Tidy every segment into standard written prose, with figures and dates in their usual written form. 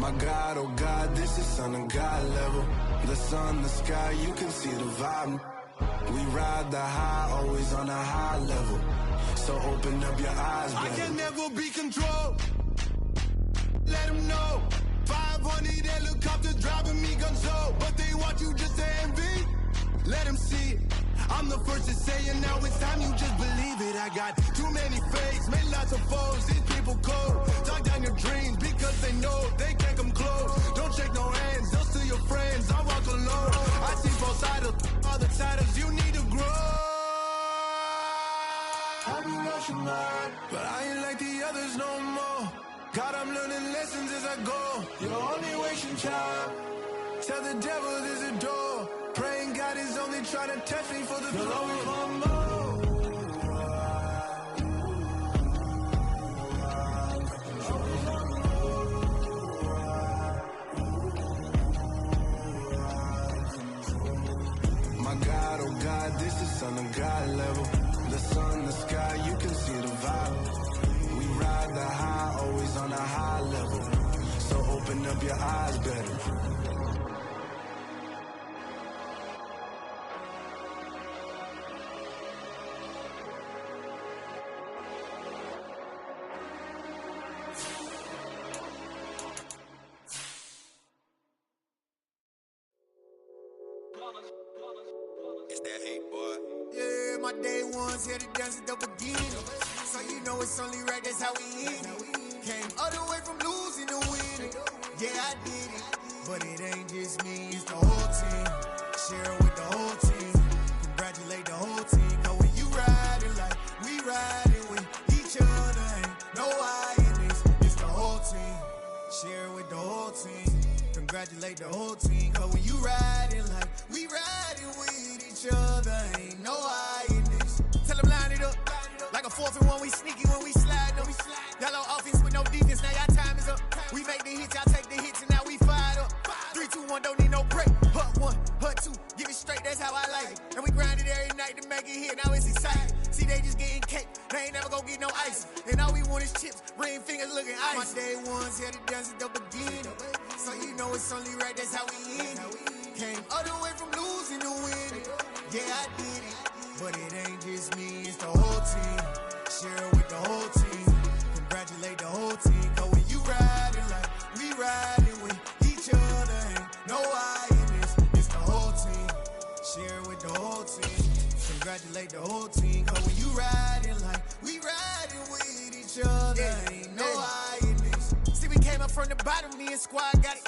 My God, oh God, this is Son of God level. The sun, the sky, you can see the vibe. We ride the high, always on a high level. So open up your eyes, baby. I can never be controlled. Let them know. 500 helicopters driving me gonzo. But they want you just to envy. Let them see it. I'm the first to say it, now it's time you just believe it. I got too many fakes, made lots of foes. These people cold. Talk down your dreams because they know they can't come close. Don't shake no hands, they'll steal your friends. I walk alone. I see both sides of all the titles you need to grow. I be rushing mine, but I ain't like the others no more. God, I'm learning lessons as I go. You're only wasting time. Tell the devil there's a door. Praying God is only trying to test me for the throne. You'll always want more. My God, oh God, this is Son of God level. The sun, the sky, you can see the vibe. We ride the high, always on a high level. So open up your eyes, better. It's that hate, boy. Yeah, my day ones here to dance at the beginning. So you know it's only right, that's how we end it. Came all the way from losing to winning. Yeah, I did it. But it ain't just me, it's the whole team. Share it with the whole team. Congratulate the whole team. Cause when you riding like we riding with each other, ain't no I in this. It's the whole team. Share it with the whole team. Congratulate the whole team. Cause when you riding like we riding with each other, ain't no I in this. Tell them line it up. Like a 4th and 1, we sneaky when we slide them. Yellow offense with no defense, now y'all time is up. We make the hits, y'all take the hits, and now we fired up. 3, 2, 1, don't need no break. Hut 1, hut 2, give it straight, that's how I like it. And we grind it every night to make it hit, now it's exciting. See, they just getting cake, they ain't never gonna get no ice. And all we want is chips, ring fingers looking ice. My day ones here to dance at the beginning. So you know it's only right, that's how we end it. Came all the way from losing to winning. Yeah, I did it. But it ain't just me, it's the whole team. Share it with the whole team. Congratulate the whole team. Cause when you riding like we riding with each other, ain't no I in this. It's the whole team. Share it with the whole team. Congratulate the whole team. Cause when you riding like we riding with each other, ain't no I in this. See, we came up from the bottom, me and squad got it.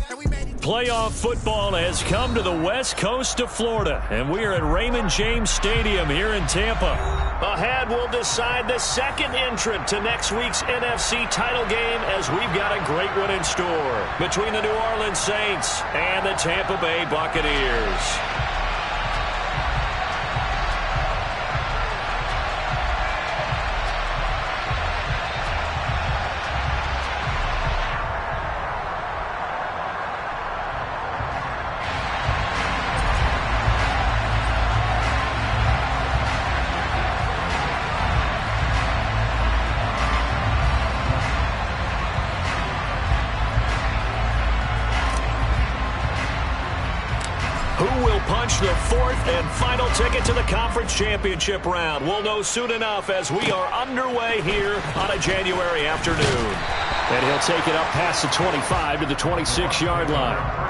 And we made it. Playoff football has come to the west coast of Florida, and we are at Raymond James Stadium here in Tampa. Ahead, we'll decide the second entrant to next week's NFC title game, as we've got a great one in store between the New Orleans Saints and the Tampa Bay Buccaneers. The fourth and final ticket to the conference championship round. We'll know soon enough as we are underway here on a January afternoon. And he'll take it up past the 25 to the 26-yard line.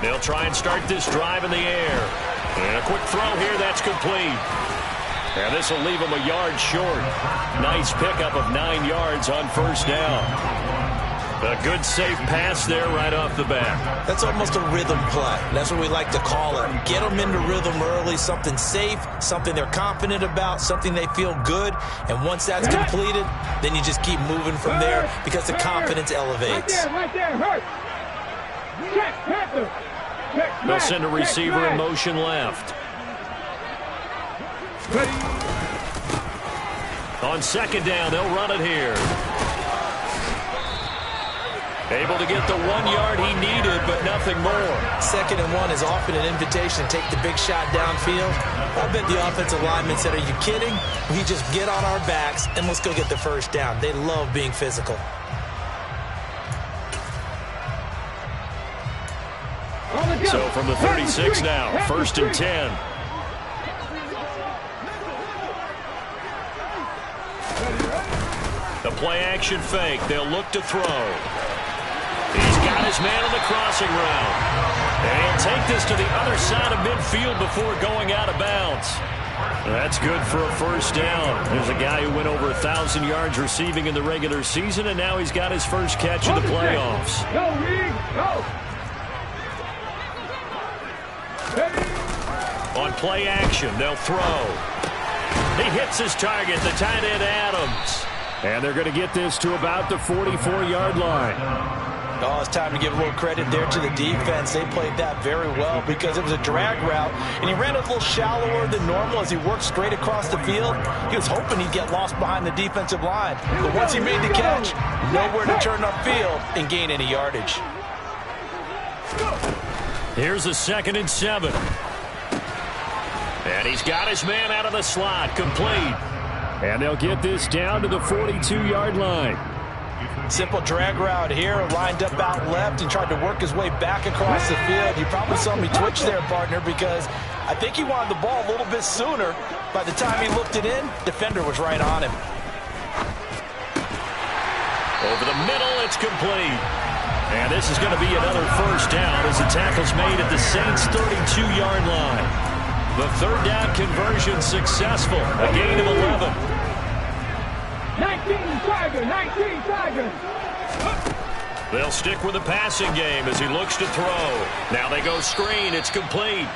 They'll try and start this drive in the air. And a quick throw here, that's complete. And this will leave them a yard short. Nice pickup of 9 yards on first down. A good, safe pass there right off the bat. That's almost a rhythm play. That's what we like to call it. Get them into rhythm early, something safe, something they're confident about, something they feel good. And once that's completed, then you just keep moving from there because the confidence elevates. Right there, hurt. They'll send a receiver in motion left. On second down, they'll run it here. Able to get the 1 yard he needed, but nothing more. 2nd and 1 is often an invitation to take the big shot downfield. I bet the offensive lineman said, are you kidding? We just get on our backs and let's go get the first down. They love being physical. So from the 36 now, 1st and 10. The play action fake. They'll look to throw. He's got his man on the crossing route. And he'll take this to the other side of midfield before going out of bounds. That's good for a first down. There's a guy who went over 1,000 yards receiving in the regular season, and now he's got his first catch in the playoffs. Go, Reed, go. On play action, they'll throw. He hits his target, the tight end Adams. And they're going to get this to about the 44-yard line. Oh, it's time to give a little credit there to the defense. They played that very well because it was a drag route, and he ran a little shallower than normal as he worked straight across the field. He was hoping he'd get lost behind the defensive line. But once he made the catch, nowhere to turn upfield and gain any yardage. Here's a 2nd and 7. And he's got his man out of the slot, complete. And they'll get this down to the 42-yard line. Simple drag route here, lined up out left and tried to work his way back across the field. You probably saw me twitch there, partner, because I think he wanted the ball a little bit sooner. By the time he looked it in, defender was right on him. Over the middle, it's complete. And this is going to be another first down as the tackle's made at the Saints' 32-yard line. The 3rd down conversion successful. A gain of 11. 19 Tigers. They'll stick with the passing game as he looks to throw. Now they go screen. It's complete.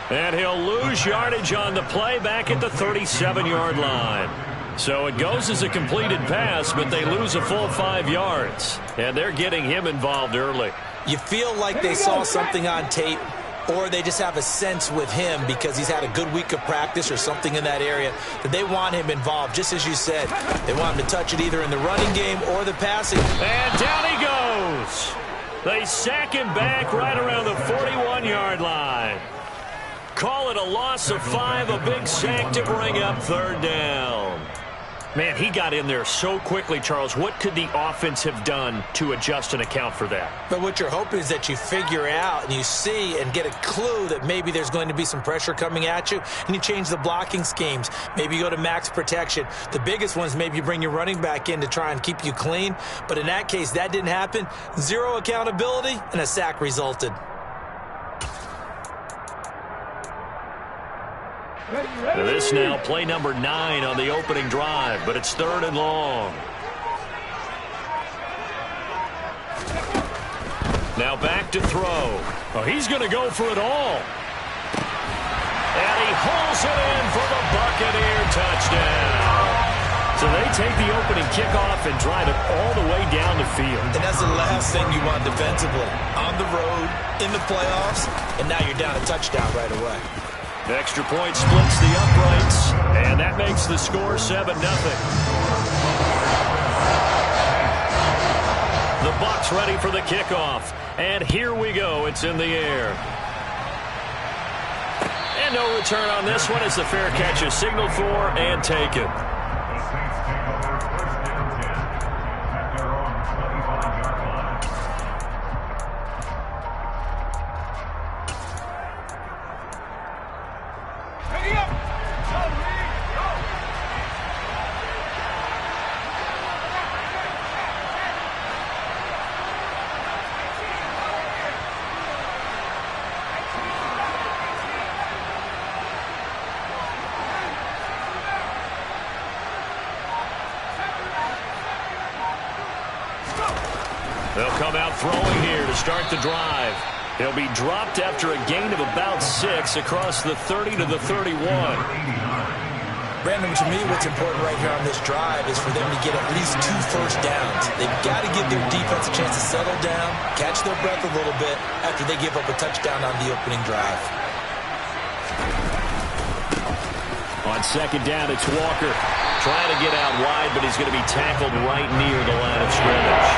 And he'll lose yardage on the play back at the 37-yard line. So it goes as a completed pass, but they lose a full 5 yards. And they're getting him involved early. You feel like they saw something on tape, or they just have a sense with him because he's had a good week of practice or something in that area that they want him involved. Just as you said, they want him to touch it either in the running game or the passing. And down he goes. They sack him back right around the 41-yard line. Call it a loss of 5, a big sack to bring up 3rd down. Man, he got in there so quickly, Charles. What could the offense have done to adjust and account for that? But what you're hoping is that you figure out and you see and get a clue that maybe there's going to be some pressure coming at you, and you change the blocking schemes. Maybe you go to max protection. The biggest ones, maybe you bring your running back in to try and keep you clean. But in that case, that didn't happen. 0 accountability, and a sack resulted. This now play number 9 on the opening drive, but it's 3rd and long. Now back to throw. Oh, he's going to go for it all. And he hauls it in for the Buccaneer touchdown. So they take the opening kickoff and drive it all the way down the field. And that's the last thing you want defensively. On the road, in the playoffs, and now you're down a touchdown right away. The extra point splits the uprights, and that makes the score 7-0. The Bucs ready for the kickoff, and here we go. It's in the air. And no return on this one as the fair catch is signaled for and taken. They'll come out throwing here to start the drive. He'll be dropped after a gain of about 6 across the 30 to the 31. Brandon, to me, what's important right here on this drive is for them to get at least 2 first downs. They've got to give their defense a chance to settle down, catch their breath a little bit after they give up a touchdown on the opening drive. On second down, it's Walker. Trying to get out wide, but he's going to be tackled right near the line of scrimmage.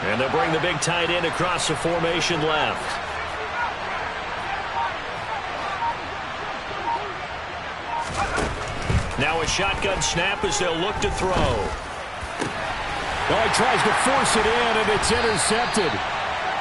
And they'll bring the big tight end across the formation left. Now a shotgun snap as they'll look to throw. Oh, he tries to force it in, and it's intercepted.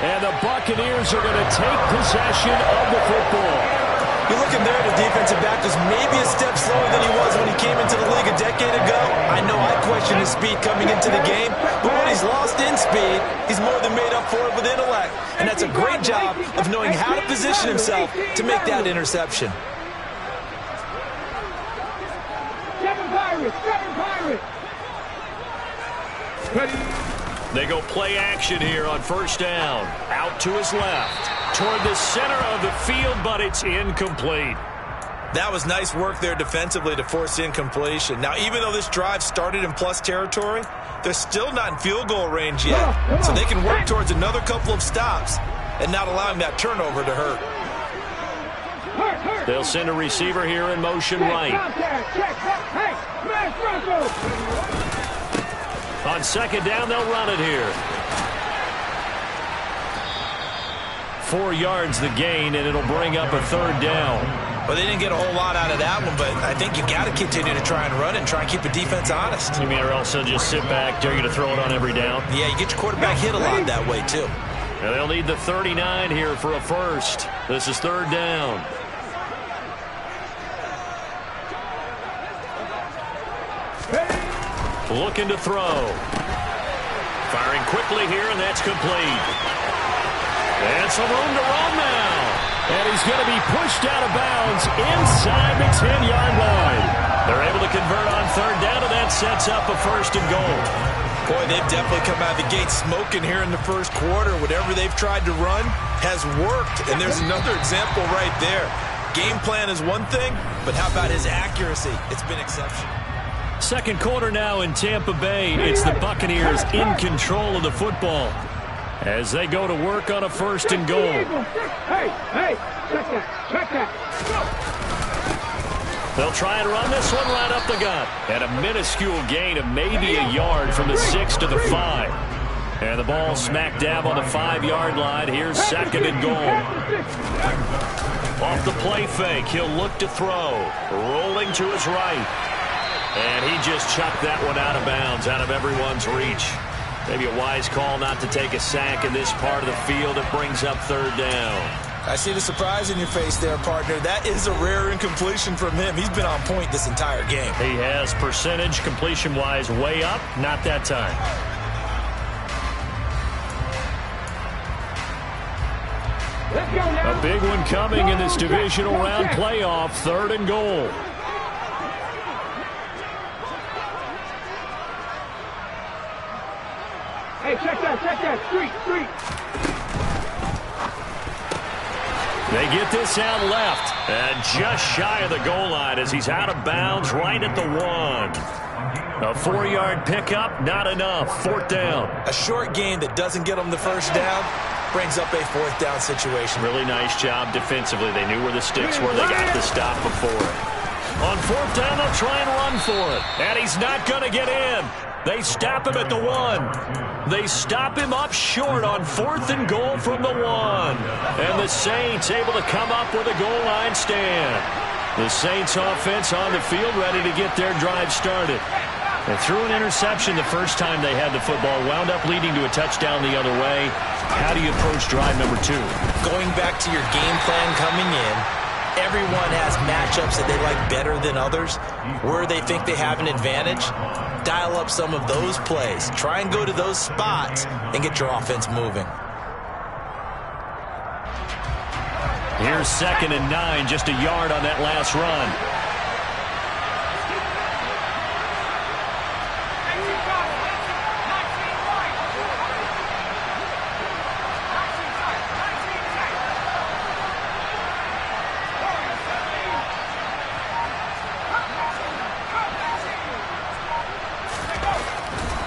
And the Buccaneers are going to take possession of the football. You're looking there at a defensive back who's maybe a step slower than he was when he came into the league a decade ago. I know I questioned his speed coming into the game, but when he's lost in speed, he's more than made up for it with intellect. And that's a great job of knowing how to position himself to make that interception. They go play action here on first down. Out to his left. Toward the center of the field, but it's incomplete. That was nice work there defensively to force incompletion. Now, even though this drive started in plus territory, they're still not in field goal range yet. So they can work towards another couple of stops and not allowing that turnover to hurt. They'll send a receiver here in motion right. On second down, they'll run it here. 4 yards the gain, and it'll bring up a third down. Well, they didn't get a whole lot out of that one, but I think you got to continue to try and run it and try and keep the defense honest. You mean, or else they'll just sit back, dare you to throw it on every down? Yeah, you get your quarterback hit a lot that way, too. And they'll need the 39 here for a first. This is third down. Looking to throw. Firing quickly here, and that's complete. And some room to run now. And he's going to be pushed out of bounds inside the 10-yard line. They're able to convert on third down, and that sets up a first and goal. Boy, they've definitely come out of the gate smoking here in the first quarter. Whatever they've tried to run has worked, and there's another example right there. Game plan is one thing, but how about his accuracy? It's been exceptional. Second quarter now in Tampa Bay. It's the Buccaneers in control of the football as they go to work on a first and goal. Hey, check that. They'll try and run this one right up the gut. And a minuscule gain of maybe a yard from the 6 to the 5. And the ball smack dab on the 5-yard line. Here's second and goal. Off the play fake, he'll look to throw. Rolling to his right. And he just chucked that one out of bounds, out of everyone's reach. Maybe a wise call not to take a sack in this part of the field. It brings up third down. I see the surprise in your face there, partner. That is a rare incompletion from him. He's been on point this entire game. He has percentage, completion-wise, way up. Not that time. A big one coming in this divisional round playoff. Third and goal. Hey, check that, street. They get this out left, and just shy of the goal line as he's out of bounds right at the 1. A 4-yard pickup, not enough. Fourth down. A short gain that doesn't get them the first down brings up a fourth down situation. Really nice job defensively. They knew where the sticks were. They got the stop before it. On fourth down, they'll try and run for it. And he's not going to get in. They stop him at the 1. They stop him up short on fourth and goal from the 1. And the Saints able to come up with a goal line stand. The Saints offense on the field ready to get their drive started. They threw an interception the first time they had the football, wound up leading to a touchdown the other way. How do you approach drive number 2? Going back to your game plan coming in, everyone has matchups that they like better than others, where they think they have an advantage. dial up some of those plays. Try and go to those spots and get your offense moving. Here's 2nd and 9, just a yard on that last run.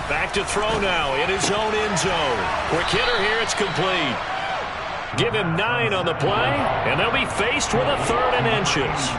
Back to throw now in his own end zone. Quick hitter here, it's complete. Give him 9 on the play, and they'll be faced with a 3rd and inches.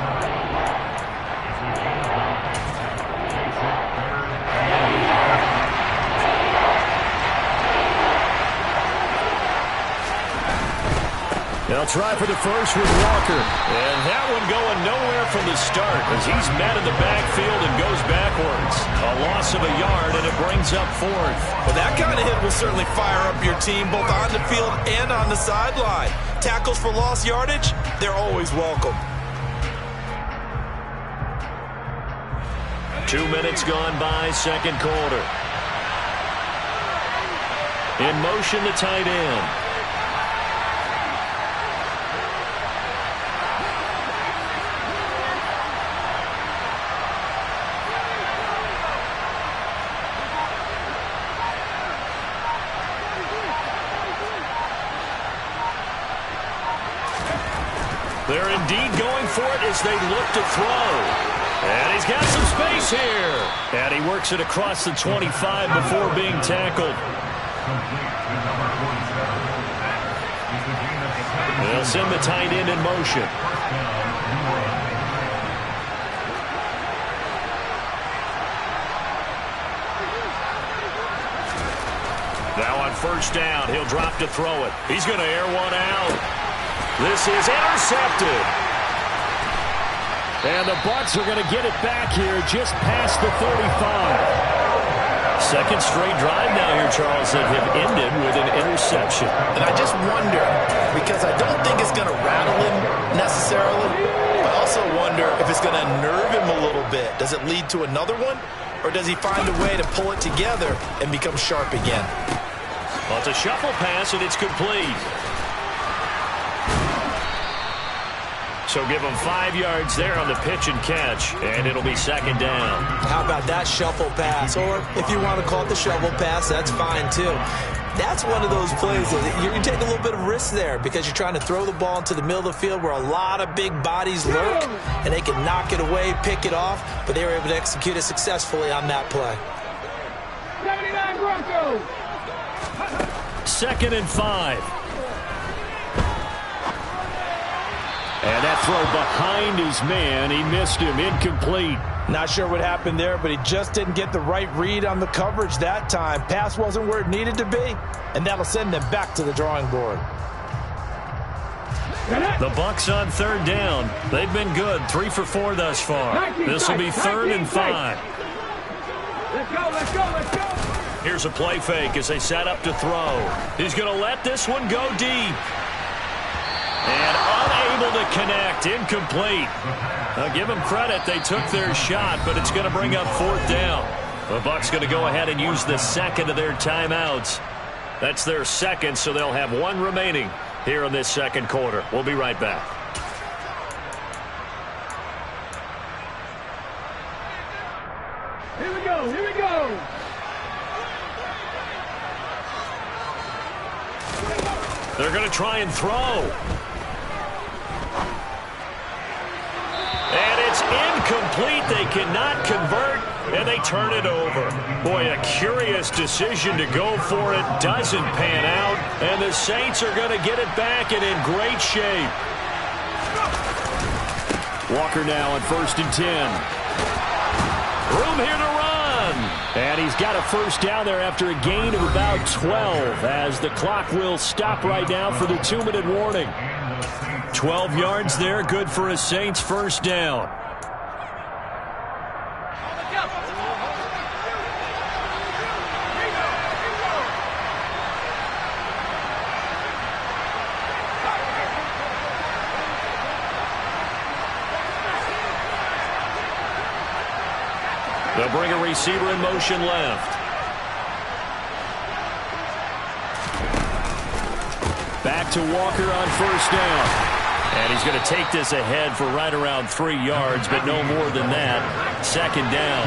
They'll try for the first with Walker. And that one going nowhere from the start as he's met in the backfield and goes backwards. A loss of a yard, and it brings up 4th. Well, that kind of hit will certainly fire up your team both on the field and on the sideline. Tackles for lost yardage, they're always welcome. 2 minutes gone by, second quarter. In motion, the tight end. They're indeed going for it as they look to throw. And he's got some space here. And he works it across the 25 before being tackled. They'll send the tight end in motion. Now on first down, he'll drop to throw it. He's going to air one out. This is intercepted. And the Bucs are going to get it back here just past the 35. Second straight drive now here, Charles, that have ended with an interception. And I just wonder, because I don't think it's going to rattle him necessarily, but I also wonder if it's going to nerve him a little bit. Does it lead to another one? Or does he find a way to pull it together and become sharp again? Well, it's a shuffle pass, and it's complete. So give him 5 yards there on the pitch and catch, and it'll be second down. How about that shuffle pass? Or if you want to call it the shovel pass, that's fine too. That's one of those plays that you take a little bit of risk there because you're trying to throw the ball into the middle of the field where a lot of big bodies lurk, and they can knock it away, pick it off, but they were able to execute it successfully on that play. 79 Broncos. 2nd and 5. And that throw behind his man, he missed him, incomplete. Not sure what happened there, but he just didn't get the right read on the coverage that time. Pass wasn't where it needed to be, and that'll send them back to the drawing board. The Bucs on third down. They've been good, 3 for 4 thus far. This will be 3rd and 5. Let's go, let's go, let's go. Here's a play fake as they set up to throw. He's going to let this one go deep. And unable to connect, incomplete. I'll give them credit, they took their shot, but it's going to bring up 4th down. The Bucs going to go ahead and use the second of their timeouts. That's their second, so they'll have 1 remaining here in this second quarter. We'll be right back. Here we go, here we go. They're going to try and throw. And it's incomplete. They cannot convert, and they turn it over. Boy, a curious decision to go for it. Doesn't pan out, and the Saints are going to get it back and in great shape. Walker now on 1st and 10. Room here to run. And he's got a first down there after a gain of about 12 as the clock will stop right now for the 2-minute warning. 12 yards there, good for a Saints first down. They'll bring a receiver in motion left. Back to Walker on first down. And he's going to take this ahead for right around 3 yards, but no more than that. Second down.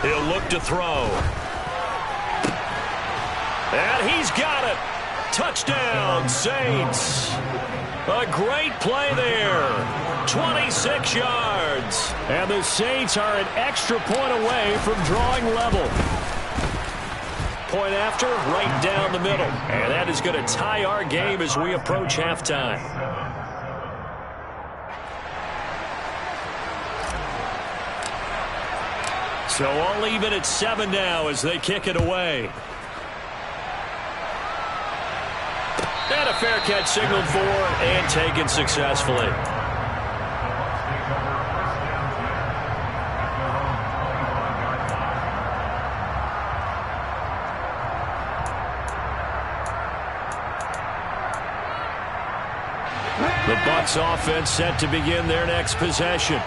He'll look to throw. And he's got it. Touchdown, Saints. A great play there. 26 yards. And the Saints are an extra point away from drawing level. Point after, right down the middle. And that is going to tie our game as we approach halftime. So all even at 7 now as they kick it away. And a fair catch signaled for and taken successfully. The Bucs offense set to begin their next possession.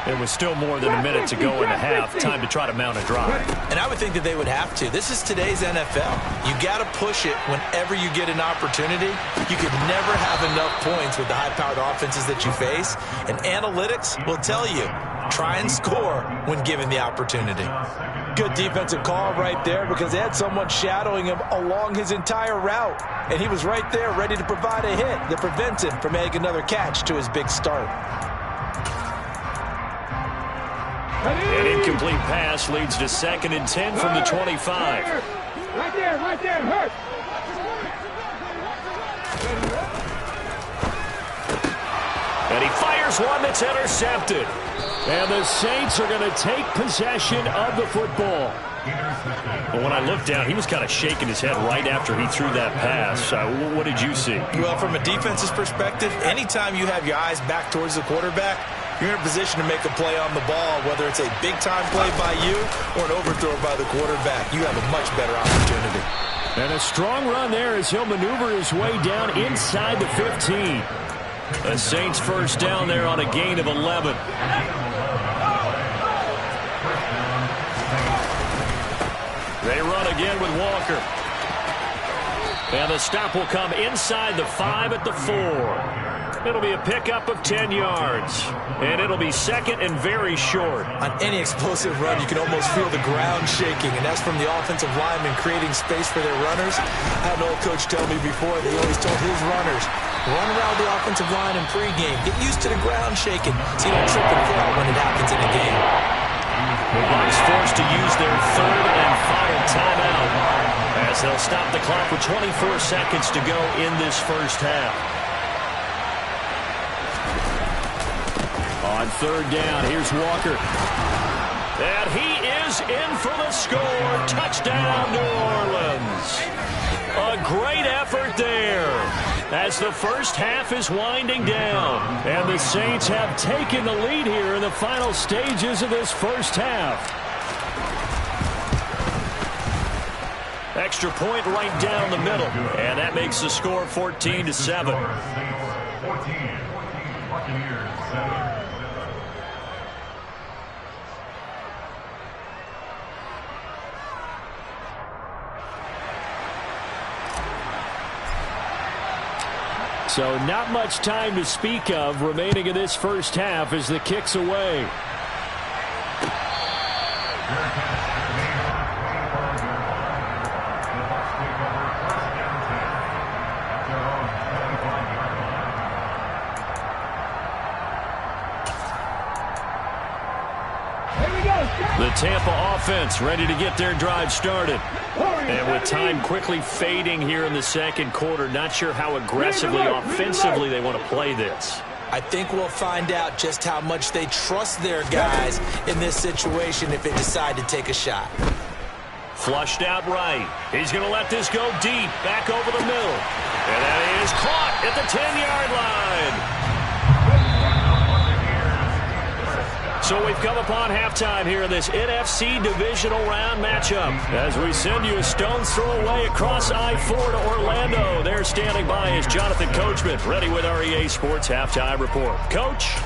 It was still more than a minute to go in the half. Time to try to mount a drive. And I would think that they would have to. This is today's NFL. You got to push it whenever you get an opportunity. You could never have enough points with the high-powered offenses that you face. And analytics will tell you, try and score when given the opportunity. Good defensive call right there because they had someone shadowing him along his entire route. And he was right there ready to provide a hit that prevents him from making another catch to his big start. An incomplete pass leads to 2nd and 10 from the 25. Right there, hurt. And he fires one that's intercepted. And the Saints are going to take possession of the football. But when I looked down, he was kind of shaking his head right after he threw that pass. What did you see? Well, from a defense's perspective, anytime you have your eyes back towards the quarterback, you're in a position to make a play on the ball, whether it's a big-time play by you or an overthrow by the quarterback. You have a much better opportunity. And a strong run there as he'll maneuver his way down inside the 15. The Saints first down there on a gain of 11. They run again with Walker. And the stop will come inside the 5 at the 4. It'll be a pickup of 10 yards. And it'll be 2nd and very short. On any explosive run, you can almost feel the ground shaking, and that's from the offensive linemen creating space for their runners. I had an old coach tell me before, they always told his runners, run around the offensive line in pregame. Get used to the ground shaking so you don't trip and fall when it happens in a game. The Bucs forced to use their 3rd and final timeout as they'll stop the clock with 24 seconds to go in this first half. On 3rd down, here's Walker. And he is in for the score. Touchdown, New Orleans. A great effort there as the first half is winding down. And the Saints have taken the lead here in the final stages of this first half. Extra point right down the middle. And that makes the score 14-7. So not much time to speak of remaining in this first half as the kick's away. The Tampa offense ready to get their drive started. And with time quickly fading here in the second quarter, not sure how aggressively, offensively they want to play this. I think we'll find out just how much they trust their guys in this situation if they decide to take a shot. Flushed out right. He's going to let this go deep, back over the middle. And that is caught at the 10-yard line. So we've come upon halftime here in this NFC Divisional Round matchup. As we send you a stone's throw away across I-4 to Orlando. There standing by is Jonathan Coachman, ready with our EA Sports Halftime Report. Coach?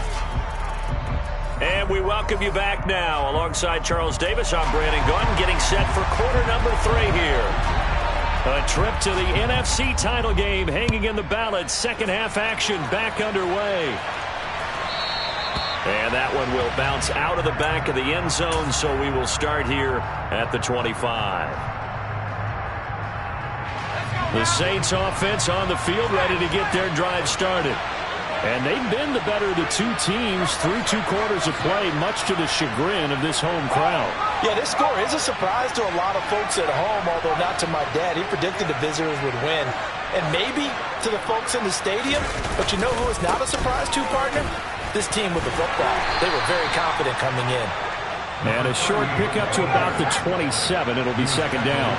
And we welcome you back now. Alongside Charles Davis, I'm Brandon Gunn, getting set for quarter number 3 here. A trip to the NFC title game hanging in the balance. Second half action back underway. And that one will bounce out of the back of the end zone, so we will start here at the 25. The Saints offense on the field, ready to get their drive started. And they've been the better of the two teams through 2 quarters of play, much to the chagrin of this home crowd. Yeah, this score is a surprise to a lot of folks at home, although not to my dad. He predicted the visitors would win. And maybe to the folks in the stadium. But you know who is not a surprise to, partner? This team with the football. They were very confident coming in. And a short pickup to about the 27. It'll be second down.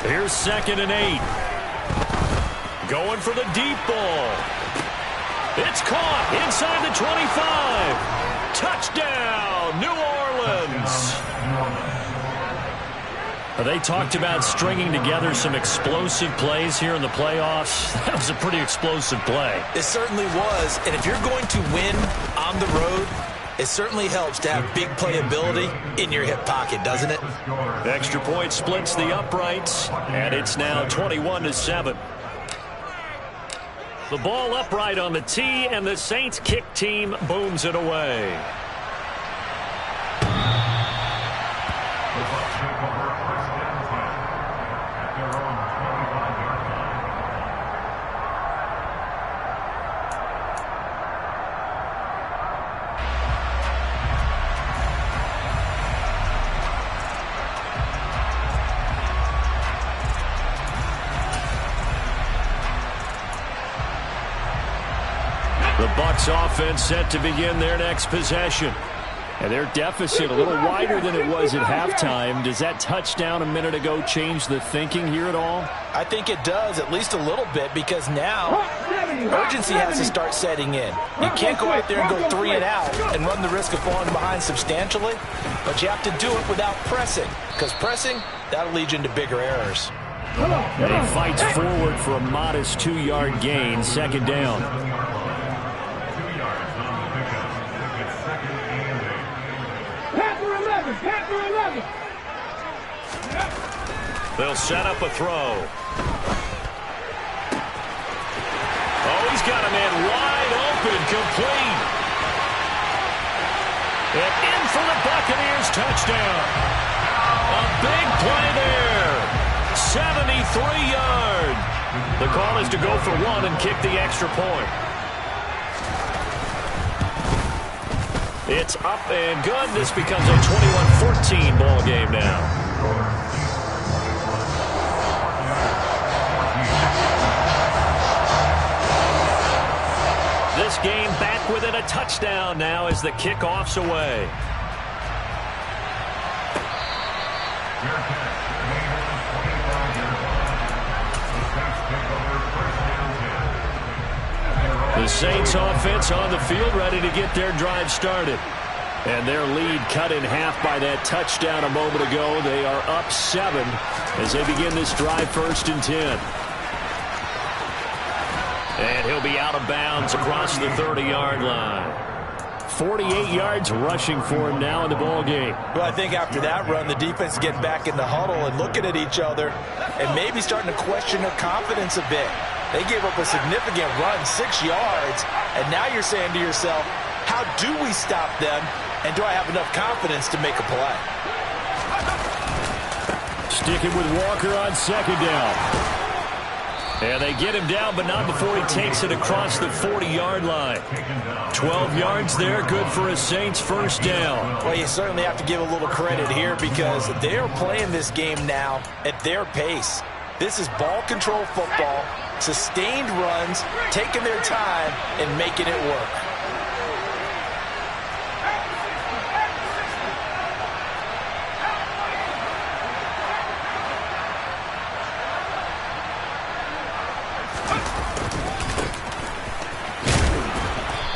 Here's 2nd and 8. Going for the deep ball. It's caught inside the 25. Touchdown, New Orleans. They talked about stringing together some explosive plays here in the playoffs. That was a pretty explosive play. It certainly was. And if you're going to win on the road, it certainly helps to have big playability in your hip pocket, doesn't it? Extra point splits the uprights, and it's now 21-7. The ball upright on the tee, and the Saints kick team booms it away. The Bucs offense set to begin their next possession. And their deficit a little wider than it was at halftime. Does that touchdown a minute ago change the thinking here at all? I think it does, at least a little bit, because now urgency has to start setting in. You can't go out there and go 3 and out and run the risk of falling behind substantially, but you have to do it without pressing, because pressing, that'll lead you into bigger errors. And he fights forward for a modest 2-yard gain, 2nd down. They'll set up a throw. Oh, he's got a man wide open, complete. And in for the Buccaneers, touchdown. A big play there. 73-yard. The call is to go for 1 and kick the extra point. It's up and good. This becomes a 21-14 ball game now. This game back within a touchdown now as the kickoff's away. The Saints offense on the field ready to get their drive started. And their lead cut in half by that touchdown a moment ago. They are up 7 as they begin this drive, 1st and 10. And he'll be out of bounds across the 30-yard line. 48 yards rushing for him now in the ball game. Well, I think after that run, the defense is getting back in the huddle and looking at each other and maybe starting to question their confidence a bit. They gave up a significant run, 6 yards, and now you're saying to yourself, how do we stop them, and do I have enough confidence to make a play? Sticking with Walker on 2nd down. And they get him down, but not before he takes it across the 40-yard line. 12 yards there, good for a Saints 1st down. Well, you certainly have to give a little credit here because they are playing this game now at their pace. This is ball control football, Sustained runs, taking their time, and making it work.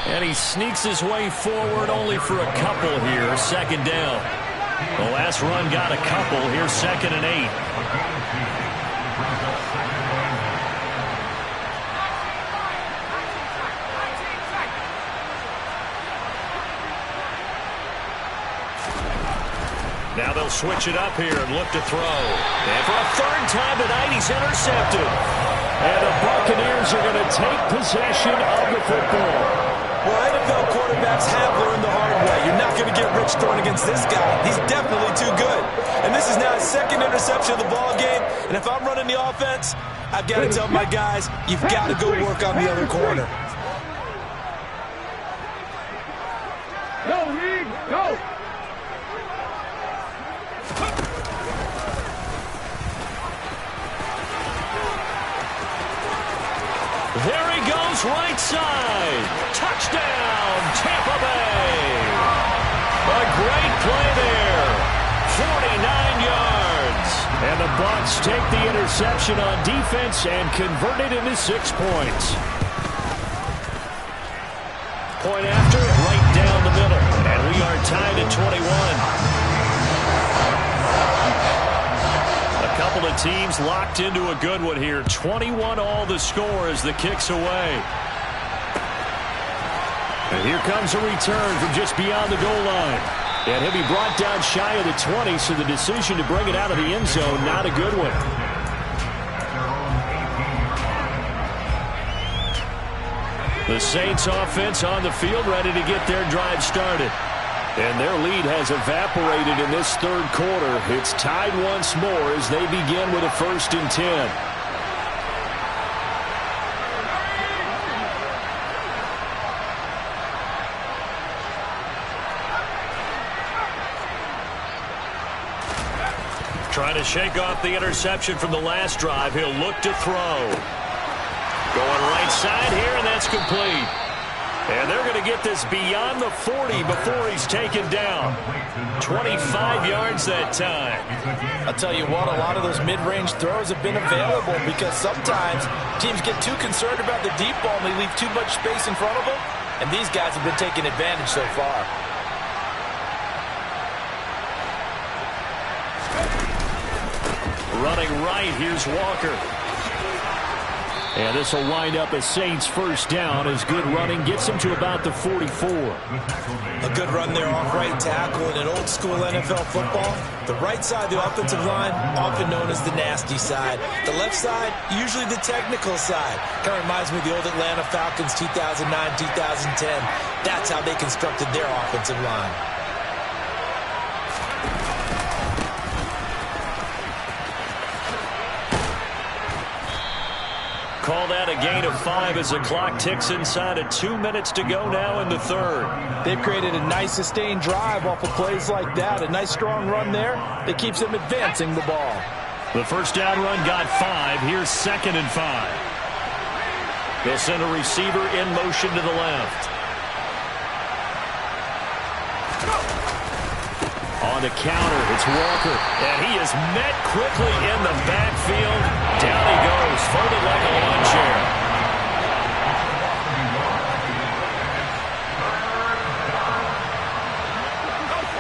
And he sneaks his way forward only for a couple here. Second down. The last run got a couple. Here's 2nd and 8. Now they'll switch it up here and look to throw. And for a third time tonight, he's intercepted. And the Buccaneers are going to take possession of the football. Well, NFL quarterbacks have learned the hard way. You're not going to get rich throwing against this guy. He's definitely too good. And this is now his 2nd interception of the ball game. And if I'm running the offense, I've got to tell my guys, you've got to go work on the other corner. Go, Reed, go! There he goes, right side. Touchdown, Tampa Bay. A great play there. 49 yards. And the Bucs take the interception on defense and convert it into 6 points. Point after, right down the middle. And we are tied at 21. A couple of teams locked into a good one here. 21 all the score as the kick's away. And here comes a return from just beyond the goal line. And he'll be brought down shy of the 20, so the decision to bring it out of the end zone, not a good one. The Saints offense on the field, ready to get their drive started. And their lead has evaporated in this third quarter. It's tied once more as they begin with a 1st and 10. Trying to shake off the interception from the last drive. He'll look to throw. Going right side here, and that's complete. And they're going to get this beyond the 40 before he's taken down. 25 yards that time. I'll tell you what, a lot of those mid-range throws have been available because sometimes teams get too concerned about the deep ball and they leave too much space in front of them. And these guys have been taking advantage so far. Running right, here's Walker. And this will wind up a Saints 1st down as good running gets him to about the 44. A good run there off right tackle in an old school NFL football. The right side of the offensive line, often known as the nasty side. The left side, usually the technical side. Kind of reminds me of the old Atlanta Falcons 2009, 2010. That's how they constructed their offensive line. Call that a gain of 5 as the clock ticks inside of 2 minutes to go now in the third. They've created a nice sustained drive off of plays like that. A nice strong run there that keeps them advancing the ball. The 1st down run got 5. Here's 2nd and 5. They'll send a receiver in motion to the left. On the counter, it's Walker. And he is met quickly in the backfield. Down he goes, folded like a lawn chair.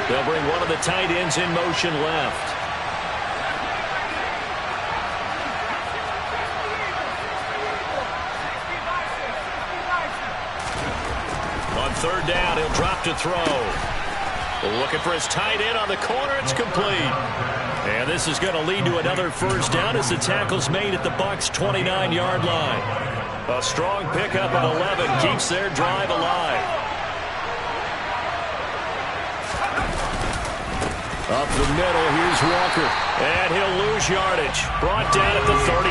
They'll bring one of the tight ends in motion left. On 3rd down, he'll drop to throw. Looking for his tight end on the corner. It's complete. And this is going to lead to another 1st down as the tackle's made at the Bucs' 29-yard line. A strong pickup at 11 keeps their drive alive. Up the middle, here's Walker. And he'll lose yardage. Brought down at the 32.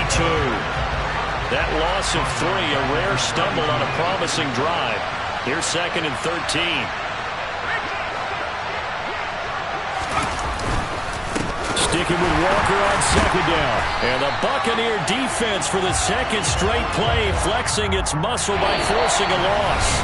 That loss of 3, a rare stumble on a promising drive. Here's 2nd and 13. Sticking with Walker on second down. And the Buccaneer defense for the second straight play, flexing its muscle by forcing a loss.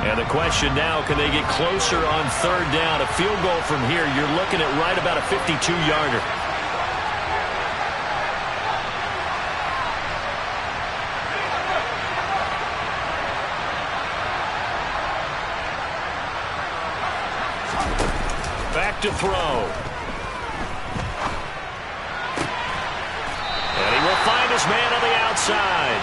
And the question now, can they get closer on third down? A field goal from here, you're looking at right about a 52-yarder. Back to throw. And he will find his man on the outside.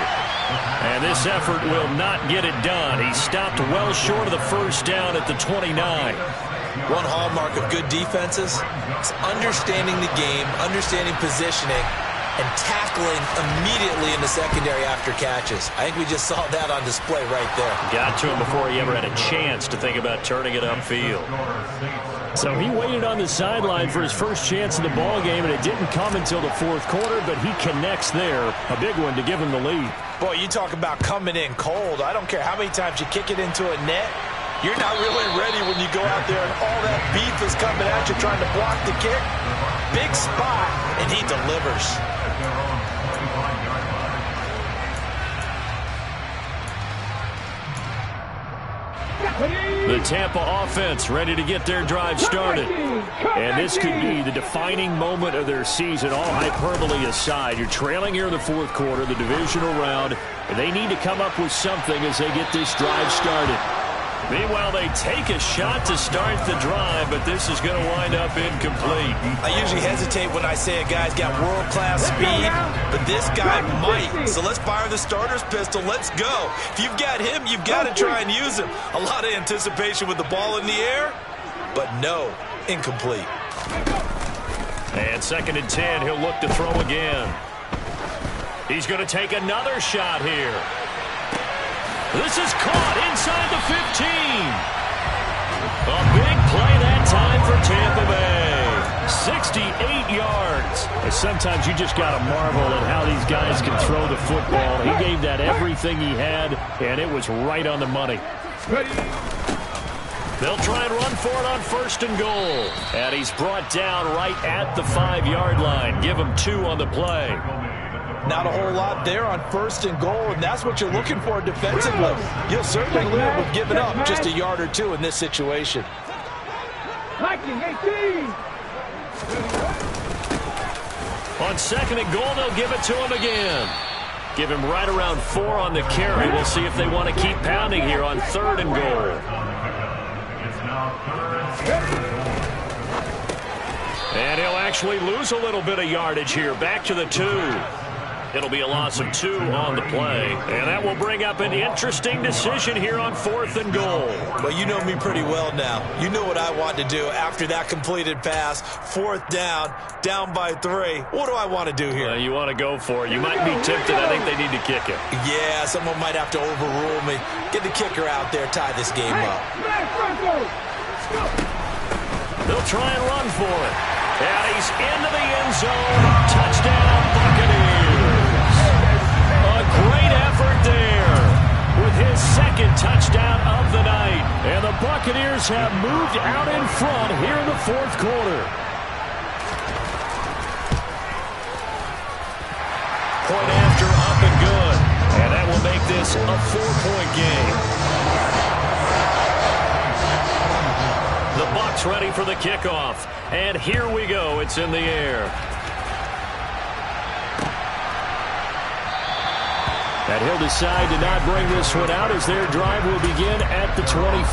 And this effort will not get it done. He stopped well short of the first down at the 29. One hallmark of good defenses is understanding the game, understanding positioning, and tackling immediately in the secondary after catches. I think we just saw that on display right there. Got to him before he ever had a chance to think about turning it upfield. So he waited on the sideline for his first chance in the ball game, and it didn't come until the fourth quarter, but he connects there. A big one to give him the lead. Boy, you talk about coming in cold. I don't care how many times you kick it into a net. You're not really ready when you go out there and all that beef is coming at you trying to block the kick. Big spot, and he delivers. The Tampa offense ready to get their drive started. And this could be the defining moment of their season, all hyperbole aside. You're trailing here in the fourth quarter, the divisional round, and they need to come up with something as they get this drive started. Meanwhile, they take a shot to start the drive, but this is going to wind up incomplete. I usually hesitate when I say a guy's got world-class speed, but this guy might. So let's fire the starter's pistol. Let's go. If you've got him, you've got to try and use him. A lot of anticipation with the ball in the air, but no, incomplete. And 2nd and 10, he'll look to throw again. He's going to take another shot here. This is caught inside the 15. A big play that time for Tampa Bay. 68 yards. Sometimes you just got to marvel at how these guys can throw the football. He gave that everything he had, and it was right on the money. They'll try and run for it on 1st and goal. And he's brought down right at the 5-yard line. Give him 2 on the play. Not a whole lot there on 1st and goal, and that's what you're looking for defensively. You'll certainly live with giving up just a yard or 2 in this situation. On 2nd and goal, they'll give it to him again. Give him right around 4 on the carry. We'll see if they want to keep pounding here on 3rd and goal. And he'll actually lose a little bit of yardage here. Back to the 2. It'll be a loss of 2 on the play. And that will bring up an interesting decision here on 4th and goal. Well, you know me pretty well now. You know what I want to do after that completed pass. 4th down, down by 3. What do I want to do here? You want to go for it. You might be tempted. I think they need to kick it. Yeah, someone might have to overrule me. Get the kicker out there, tie this game up. They'll try and run for it. And he's into the end zone. Touchdown, Buccaneers. A great effort there with his 2nd touchdown of the night. And the Buccaneers have moved out in front here in the 4th quarter. Point after, up and good. And that will make this a 4-point game. The Bucs ready for the kickoff. And here we go. It's in the air. And he'll decide to not bring this one out as their drive will begin at the 25.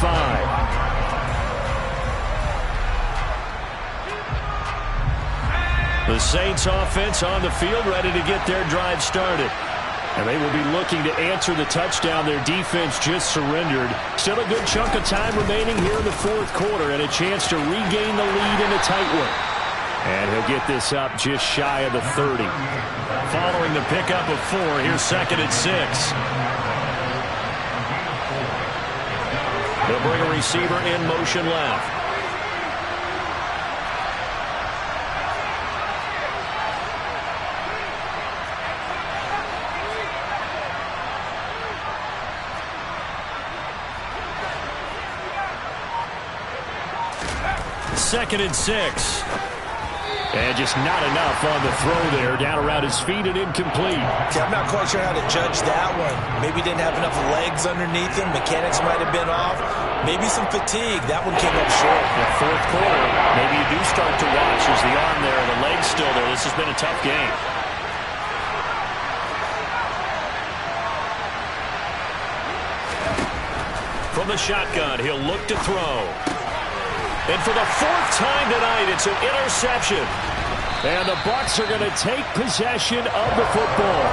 The Saints offense on the field ready to get their drive started. And they will be looking to answer the touchdown their defense just surrendered. Still a good chunk of time remaining here in the 4th quarter and a chance to regain the lead in a tight one. And he'll get this up just shy of the 30. Following the pickup of 4, here's 2nd and 6. They'll bring a receiver in motion left. 2nd and 6. And just not enough on the throw there. Down around his feet and incomplete. See, I'm not quite sure how to judge that one. Maybe didn't have enough legs underneath him. Mechanics might have been off. Maybe some fatigue. That one came up short. The 4th quarter, maybe you do start to watch. There's the arm there, the leg's still there. This has been a tough game. From the shotgun, he'll look to throw. And for the 4th time tonight, it's an interception. And the Bucs are going to take possession of the football.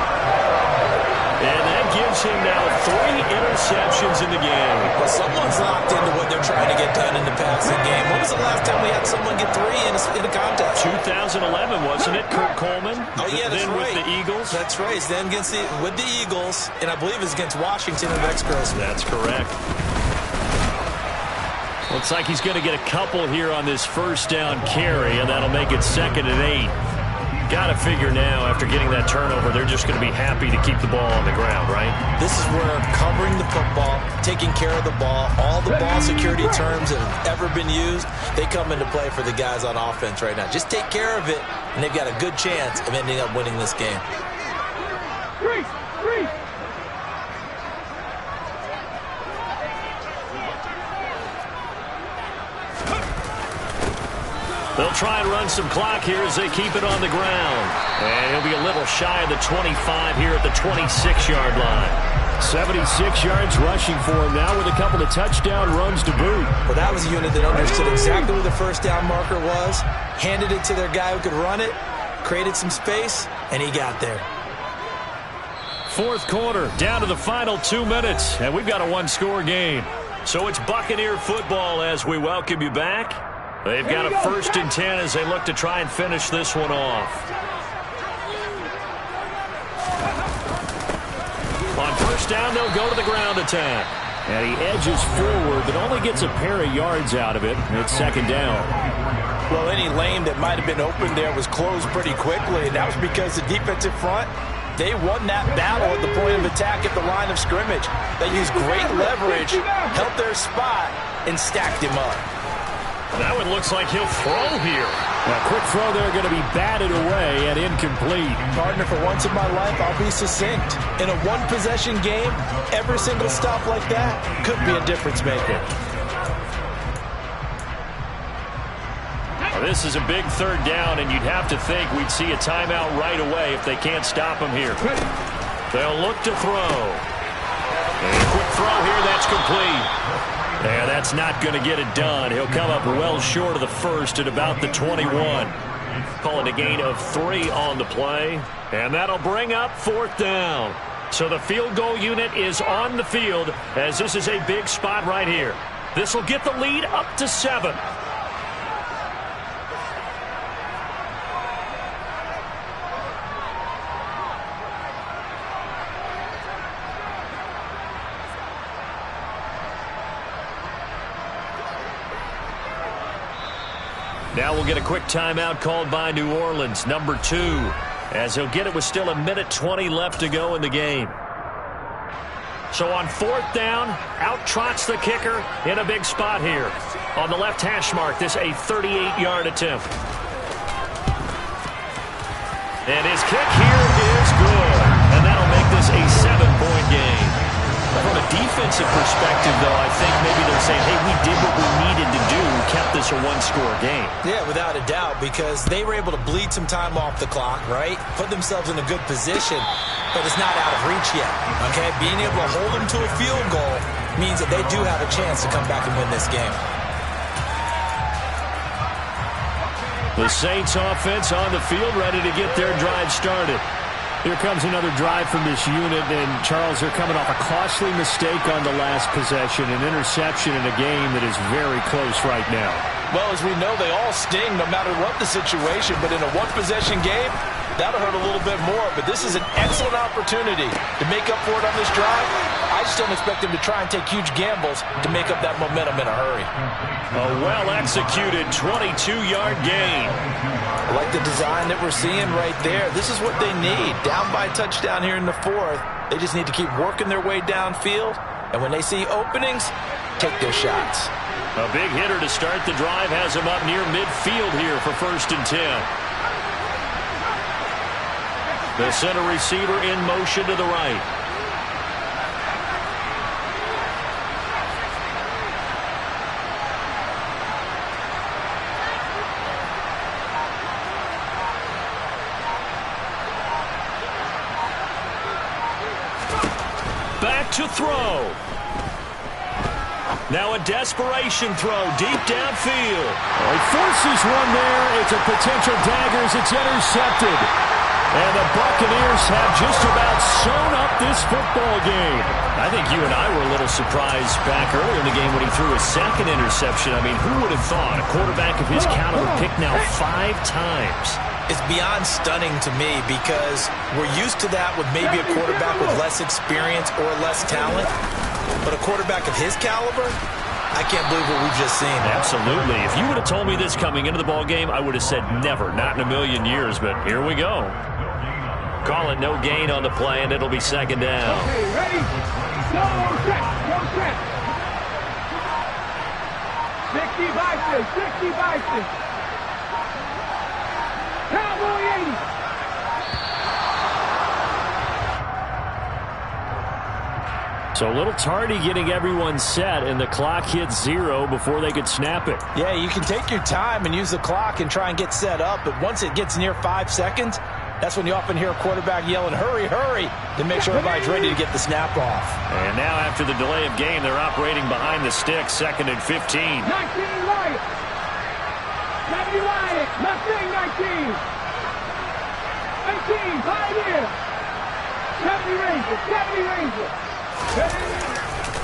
And that gives him now 3 interceptions in the game. Well, someone's locked into what they're trying to get done in the passing game. When was the last time we had someone get 3 in a contest? 2011, wasn't it, Kurt Coleman? Oh, yeah, that's then right. With the Eagles. That's right. Then with the Eagles, and I believe it's against Washington and Rex-Grossman. That's correct. Looks like he's going to get a couple here on this 1st down carry, and that'll make it 2nd and 8. Got to figure now, after getting that turnover, they're just going to be happy to keep the ball on the ground, right? This is where covering the football, taking care of the ball, all the ball security terms that have ever been used, they come into play for the guys on offense right now. Just take care of it, and they've got a good chance of ending up winning this game. They'll try and run some clock here as they keep it on the ground. And he'll be a little shy of the 25 here at the 26-yard line. 76 yards rushing for him now with a couple of touchdown runs to boot. Well, that was a unit that understood exactly where the 1st down marker was, handed it to their guy who could run it, created some space, and he got there. 4th quarter, down to the final 2 minutes, and we've got a 1-score game. So it's Buccaneer football as we welcome you back. They've got a 1st and 10 as they look to try and finish this one off. On 1st down, they'll go to the ground attack. And he edges forward, but only gets a pair of yards out of it. It's 2nd down. Well, any lane that might have been open there was closed pretty quickly, and that was because the defensive front, they won that battle at the point of attack at the line of scrimmage. They used great leverage, held their spot, and stacked him up. That one looks like he'll throw here. A quick throw there going to be batted away and incomplete. Partner, for once in my life, I'll be succinct. In a 1-possession game, every single stop like that could be a difference maker. Well, this is a big 3rd down, and you'd have to think we'd see a timeout right away if they can't stop him here. They'll look to throw. And a quick throw here, that's complete. Yeah, that's not going to get it done. He'll come up well short of the 1st at about the 21. Call it a gain of 3 on the play. And that'll bring up 4th down. So the field goal unit is on the field as this is a big spot right here. This will get the lead up to 7. Now we'll get a quick timeout called by New Orleans, number 2, as he'll get it with still 1:20 left to go in the game. So on 4th down, out trots the kicker in a big spot here. On the left hash mark, this a 38-yard attempt. And his kick here is good. And that'll make this a 7-point game. From a defensive perspective, though, I think maybe they're saying, hey, we did what we needed to do, kept this a 1-score game. Yeah, without a doubt, because they were able to bleed some time off the clock, right? Put themselves in a good position, but it's not out of reach yet, okay? Being able to hold them to a field goal means that they do have a chance to come back and win this game. The Saints offense on the field, ready to get their drive started. Here comes another drive from this unit, and Charles, they're coming off a costly mistake on the last possession, an interception in a game that is very close right now. Well, as we know, they all sting no matter what the situation, but in a 1-possession game, that'll hurt a little bit more. But this is an excellent opportunity to make up for it on this drive. I just don't expect them to try and take huge gambles to make up that momentum in a hurry. A well-executed 22-yard gain. I like the design that we're seeing right there. This is what they need. Down by a touchdown here in the 4th. They just need to keep working their way downfield. And when they see openings, take their shots. A big hitter to start the drive has him up near midfield here for 1st and 10. The center receiver in motion to the right. Back to throw. Now a desperation throw deep downfield. He forces one there. It's a potential dagger as it's intercepted. And the Buccaneers have just about sewn up this football game. I think you and I were a little surprised back earlier in the game when he threw his 2nd interception. I mean, who would have thought a quarterback of his caliber picked now 5 times? It's beyond stunning to me because we're used to that with maybe a quarterback with less experience or less talent. But a quarterback of his caliber, I can't believe what we've just seen. Absolutely. If you would have told me this coming into the ball game, I would have said never, not in a million years. But here we go. Call it no gain on the play, and it'll be 2nd down. Okay, ready? No set. 60 by 6. Cowboy 80. So a little tardy getting everyone set, and the clock hit 0 before they could snap it. Yeah, you can take your time and use the clock and try and get set up, but once it gets near 5 seconds, that's when you often hear a quarterback yelling, hurry, hurry, to make sure everybody's ready to get the snap off. And now after the delay of game, they're operating behind the sticks, 2nd and 15. 19 Wyatt. 70 Wyatt. Mustang 19. 18 Pioneer. 70 Ranger.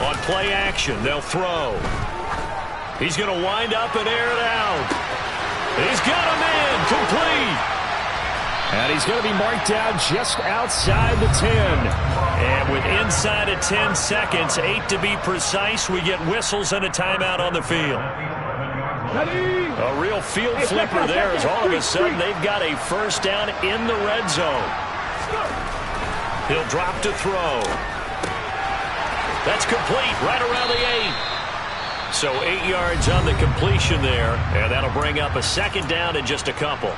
On play action, they'll throw. He's going to wind up and air it out. He's got him in, complete. And he's going to be marked down just outside the 10. And with inside of 10 seconds, 8 to be precise, we get whistles and a timeout on the field. A real field flipper there as all of a sudden they've got a 1st down in the red zone. He'll drop to throw. That's complete right around the 8. So 8 yards on the completion there, and that'll bring up a 2nd down in just a couple.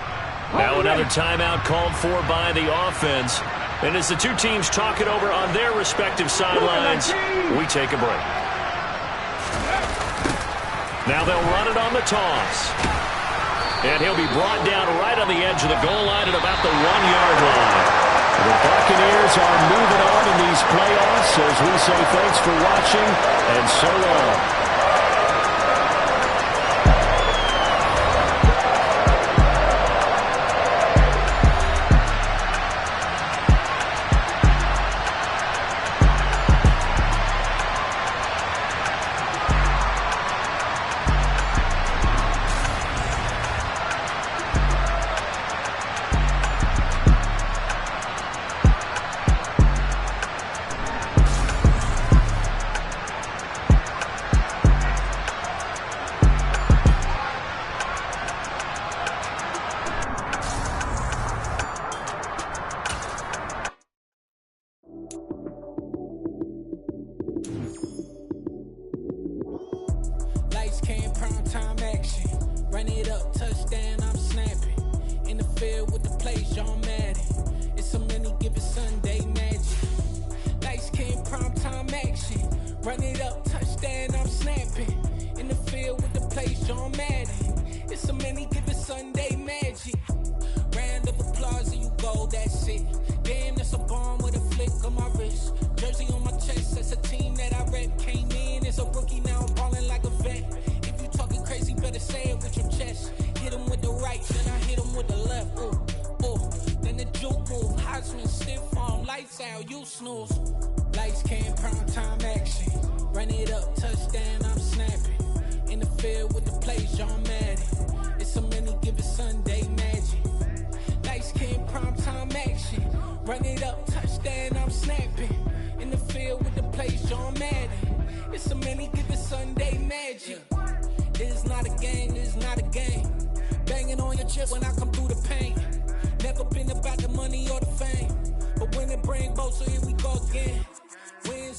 Now another timeout called for by the offense. And as the two teams talk it over on their respective sidelines, we take a break. Now they'll run it on the toss. And he'll be brought down right on the edge of the goal line at about the 1-yard line. The Buccaneers are moving on in these playoffs as we say thanks for watching and so long.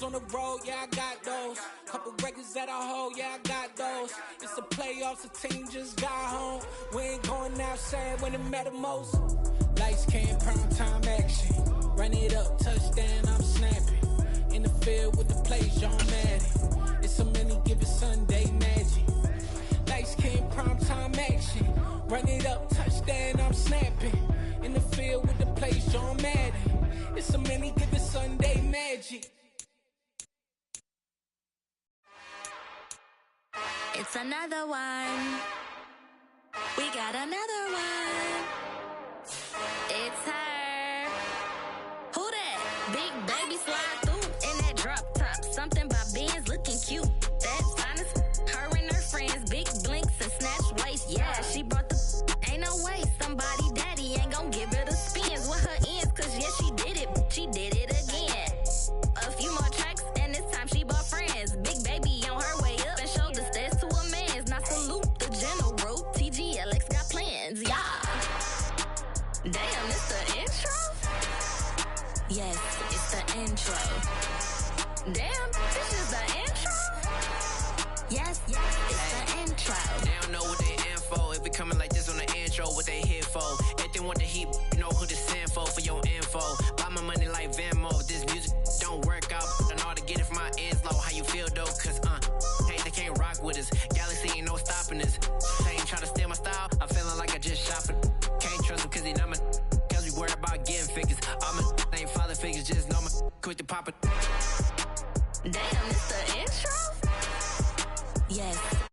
on the road, yeah, I got those. Couple records that I hold, yeah, I got those. It's the playoffs, the team just got home. We ain't going outside when it matter most. Lights came, prime time action. Run it up, touchdown, I'm snapping. In the field with the plays, John Madden. It's a many given Sunday magic. Lights came, prime time action. Run it up, touchdown, I'm snapping. In the field with the plays, John Madden. It's a many given Sunday magic. It's another one. We got another one. It's her. Who that? Big baby slide through in that drop top. Something by Benz looking cute. That's honest. Her and her friends, big blinks and snatch waist. Yeah, she brought the. Ain't no way somebody daddy ain't gon' give her the spins with her ends. Cause yeah, she did it. She did it again. A few more tracks and this time she bought friends. Big baby on her way up and showed the stairs to a man's. Now salute the general. TGLX got plans, yeah. Damn, it's the intro? Yes, it's the intro. Damn, this is the intro? Yes, it's the intro. They don't know what they in for. If it coming like this on the intro, what they here for? If they want the heat, you know who to send for your info. Buy my money like Venmo. If this music don't work out, I know how to get it from my ends low. How you feel though? Cause hey, they can't rock with us. Galaxy ain't no stopping us. They ain't trying to steal my style. I'm feeling like I just shop it. Can't trust them cause they not my. Cause we worried about getting figures. All my ain't father figures, just know my quick to pop it. Damn, it's the intro? Yes.